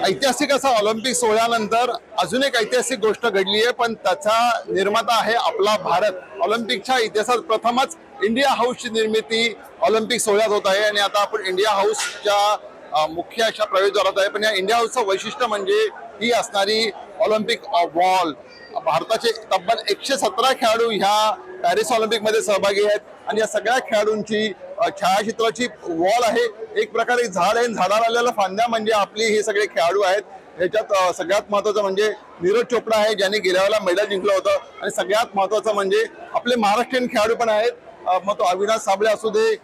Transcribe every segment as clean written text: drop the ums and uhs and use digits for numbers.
ऐतिहासिक असा ऑलिम्पिक सोहळ्यानंतर अजून एक ऐतिहासिक गोष्ट घडली आहे, पण त्याचा निर्माता आहे आपला भारत। ऑलिम्पिकच्या इतिहासात प्रथमच इंडिया हाऊसची निर्मिती ऑलिम्पिक सोहळ्यात होत आहे आणि आता आपण इंडिया हाऊसच्या मुख्य अशा प्रवेशद्वारात आहे। पण या इंडिया हाऊसचं वैशिष्ट्य म्हणजे ही असणारी ऑलिम्पिक वॉल। भारताचे तब्बल 117 खेळाडू ह्या पॅरिस ऑलिम्पिक मध्ये सहभागी आहेत आणि या सगळ्या खेळाडूंची छायाचित्राची वॉल आहे। एक प्रकारे झाड आहे, झाडाला आलेल्या फांद्या म्हणजे आपली हे सगळे खेळाडू आहेत। याच्यात सगळ्यात महत्त्वाचं म्हणजे नीरज चोपडा आहे, ज्यांनी गेल्या वेळेला मेडल जिंकलं होतं आणि सगळ्यात महत्त्वाचं म्हणजे आपले महाराष्ट्रीयन खेळाडू पण आहेत। मग तो अविनाश साबळे असू दे,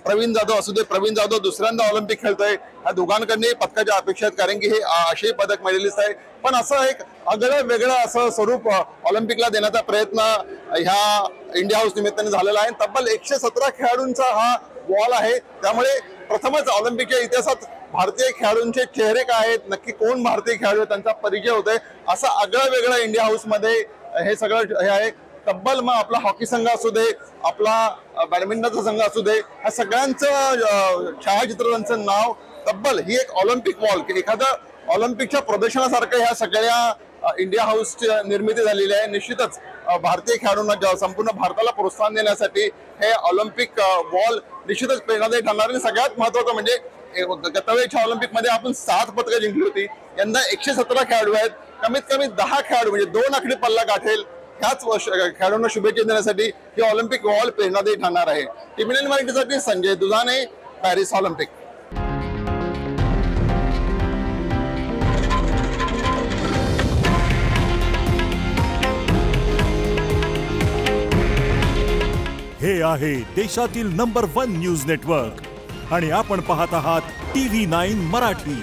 प्रवीण जाधव असू दे। प्रवीण जाधव दुसऱ्यांदा ऑलिम्पिक खेळतोय। ह्या दोघांकडे पदकाच्या अपेक्षा आहेत, कारण की हे आशियाई पदक मेडलिस्ट आहे। पण असं एक आगळं वेगळं असं स्वरूप ऑलिम्पिकला देण्याचा प्रयत्न ह्या इंडिया हाऊस निमित्ताने झालेला आहे। तब्बल 117 खेळाडूंचा हा वॉल आहे, त्यामुळे प्रथमच ऑलिम्पिकच्या इतिहासात भारतीय खेळाडूंचे चेहरे काय आहेत, नक्की कोण भारतीय खेळाडू आहेत, त्यांचा परिचय होतोय। असं आगळं वेगळं इंडिया हाऊस मध्ये हे सगळं हे आहे। तब्बल मग आपला हॉकी संघ असू दे, आपला बॅडमिंटनचा संघ असू दे, या सगळ्यांचं छायाचित्रांचं नाव तब्बल ही एक ऑलिम्पिक वॉल की एखाद्या ऑलिम्पिकच्या प्रदर्शनासारखं ह्या सगळ्या इंडिया हाऊसची निर्मिती झालेली आहे। निश्चितच भारतीय खेळाडूंना संपूर्ण भारताला प्रोत्साहन देण्यासाठी हे ऑलिम्पिक वॉल निश्चितच प्रेरणादायी ठरणार आहे। सगळ्यात महत्त्वाचं म्हणजे गतवेळच्या ऑलिम्पिक मध्ये आपण 7 पदकं जिंकली होती, यंदा 117 खेळाडू आहेत। कमीत कमी 10 खेळाडू म्हणजे 2 आकडी पल्ला गाठेल ह्याच खेळाडूंना शुभेच्छा देण्यासाठी ही ऑलिम्पिक वॉल प्रेरणादायी ठरणार आहे। टीम मराठीसाठी संजय दुधाने, पॅरिस ऑलिम्पिक। हे आहे देशातील नंबर 1 न्यूज नेटवर्क आणि आपण पाहत आहात TV9 मराठी।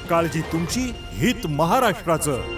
काळजी तुमची, हित महाराष्ट्राचं।